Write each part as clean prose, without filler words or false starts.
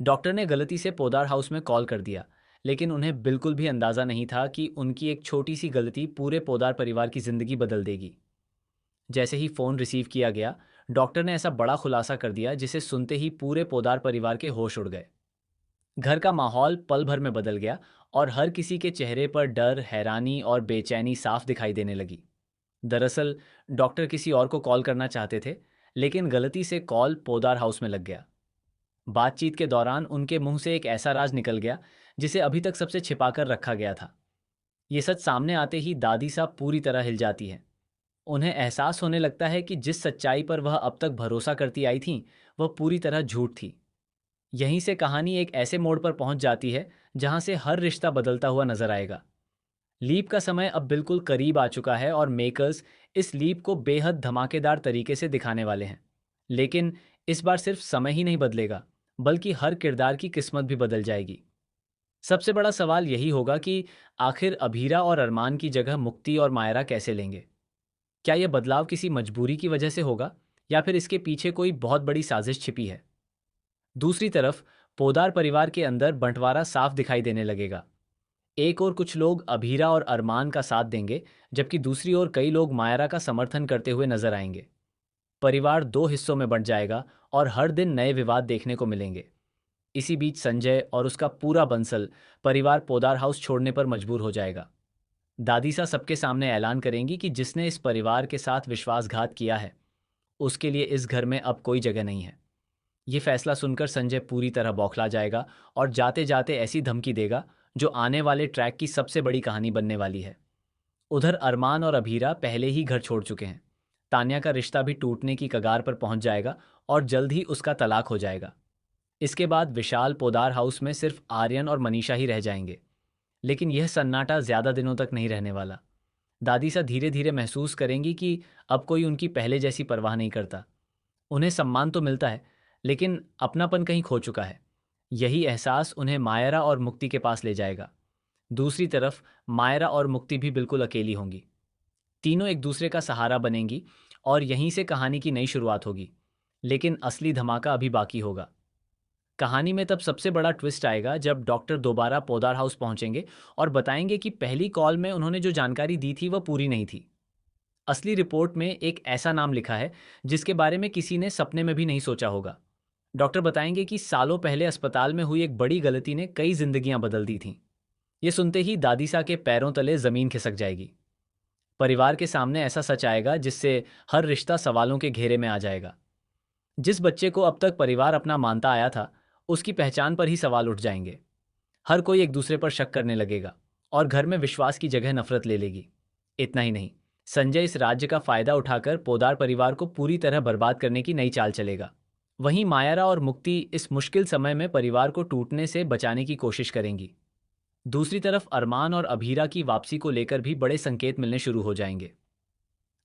Doctor ने गलती से पोदार हाउस में कॉल कर दिया, लेकिन उन्हें बिल्कुल भी अंदाजा नहीं था कि उनकी एक छोटी सी गलती पूरे पोदार परिवार की जिंदगी बदल देगी। जैसे ही फोन रिसीव किया गया, डॉक्टर ने ऐसा बड़ा खुलासा कर दिया जिसे सुनते ही पूरे पोदार परिवार के होश उड़ गए। घर का माहौल पल भर में बदल गया और हर किसी के चेहरे पर डर, हैरानी और बेचैनी साफ दिखाई देने लगी। दरअसल डॉक्टर किसी और को कॉल करना चाहते थे, लेकिन गलती से कॉल पोदार हाउस में लग गया। बातचीत के दौरान उनके मुंह से एक ऐसा राज निकल गया जिसे अभी तक सबसे छिपाकर रखा गया था। ये सच सामने आते ही दादी साहब पूरी तरह हिल जाती हैं। उन्हें एहसास होने लगता है कि जिस सच्चाई पर वह अब तक भरोसा करती आई थीं, वह पूरी तरह झूठ थी। यहीं से कहानी एक ऐसे मोड़ पर पहुंच जाती है जहां से हर रिश्ता बदलता हुआ नजर आएगा। लीप का समय अब बिल्कुल करीब आ चुका है और मेकर्स इस लीप को बेहद धमाकेदार तरीके से दिखाने वाले हैं। लेकिन इस बार सिर्फ समय ही नहीं बदलेगा, बल्कि हर किरदार की किस्मत भी बदल जाएगी। सबसे बड़ा सवाल यही होगा कि आखिर अभीरा और अरमान की जगह मुक्ति और मायरा कैसे लेंगे। क्या यह बदलाव किसी मजबूरी की वजह से होगा, या फिर इसके पीछे कोई बहुत बड़ी साजिश छिपी है। दूसरी तरफ पोदार परिवार के अंदर बंटवारा साफ दिखाई देने लगेगा। एक और कुछ लोग अभीरा और अरमान का साथ देंगे, जबकि दूसरी ओर कई लोग मायरा का समर्थन करते हुए नजर आएंगे। परिवार दो हिस्सों में बंट जाएगा और हर दिन नए विवाद देखने को मिलेंगे। इसी बीच संजय और उसका पूरा बंसल परिवार पोदार हाउस छोड़ने पर मजबूर हो जाएगा। दादी सा सबके सामने ऐलान करेंगी कि जिसने इस परिवार के साथ विश्वासघात किया है, उसके लिए इस घर में अब कोई जगह नहीं है। ये फैसला सुनकर संजय पूरी तरह बौखला जाएगा और जाते जाते ऐसी धमकी देगा जो आने वाले ट्रैक की सबसे बड़ी कहानी बनने वाली है। उधर अरमान और अभीरा पहले ही घर छोड़ चुके हैं। तान्या का रिश्ता भी टूटने की कगार पर पहुंच जाएगा और जल्द ही उसका तलाक हो जाएगा। इसके बाद विशाल पोदार हाउस में सिर्फ आर्यन और मनीषा ही रह जाएंगे। लेकिन यह सन्नाटा ज्यादा दिनों तक नहीं रहने वाला। दादी सा धीरे धीरे महसूस करेंगी कि अब कोई उनकी पहले जैसी परवाह नहीं करता। उन्हें सम्मान तो मिलता है, लेकिन अपनापन कहीं खो चुका है। यही एहसास उन्हें मायरा और मुक्ति के पास ले जाएगा। दूसरी तरफ मायरा और मुक्ति भी बिल्कुल अकेली होंगी। तीनों एक दूसरे का सहारा बनेंगी और यहीं से कहानी की नई शुरुआत होगी। लेकिन असली धमाका अभी बाकी होगा। कहानी में तब सबसे बड़ा ट्विस्ट आएगा जब डॉक्टर दोबारा पोदार हाउस पहुंचेंगे और बताएंगे कि पहली कॉल में उन्होंने जो जानकारी दी थी वह पूरी नहीं थी। असली रिपोर्ट में एक ऐसा नाम लिखा है जिसके बारे में किसी ने सपने में भी नहीं सोचा होगा। डॉक्टर बताएंगे कि सालों पहले अस्पताल में हुई एक बड़ी गलती ने कई जिंदगियां बदल दी थीं। ये सुनते ही दादीसा के पैरों तले जमीन खिसक जाएगी। परिवार के सामने ऐसा सच आएगा जिससे हर रिश्ता सवालों के घेरे में आ जाएगा। जिस बच्चे को अब तक परिवार अपना मानता आया था, उसकी पहचान पर ही सवाल उठ जाएंगे। हर कोई एक दूसरे पर शक करने लगेगा और घर में विश्वास की जगह नफरत ले लेगी। इतना ही नहीं, संजय इस राज्य का फायदा उठाकर पोदार परिवार को पूरी तरह बर्बाद करने की नई चाल चलेगा। वहीं मायरा और मुक्ति इस मुश्किल समय में परिवार को टूटने से बचाने की कोशिश करेंगी। दूसरी तरफ अरमान और अभीरा की वापसी को लेकर भी बड़े संकेत मिलने शुरू हो जाएंगे।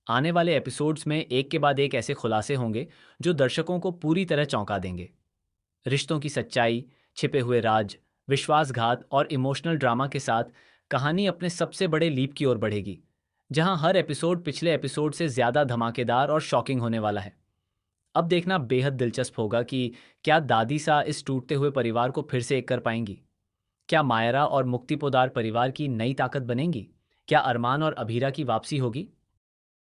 आने वाले एपिसोड्स में एक के बाद एक ऐसे खुलासे होंगे जो दर्शकों को पूरी तरह चौंका देंगे। रिश्तों की सच्चाई, छिपे हुए राज, विश्वासघात और इमोशनल ड्रामा के साथ कहानी अपने सबसे बड़े लीप की ओर बढ़ेगी, जहां हर एपिसोड पिछले एपिसोड से ज्यादा धमाकेदार और शॉकिंग होने वाला है। अब देखना बेहद दिलचस्प होगा कि क्या दादी सा इस टूटते हुए परिवार को फिर से एक कर पाएंगी। क्या मायरा और मुक्ति पोदार परिवार की नई ताकत बनेंगी। क्या अरमान और अभीरा की वापसी होगी।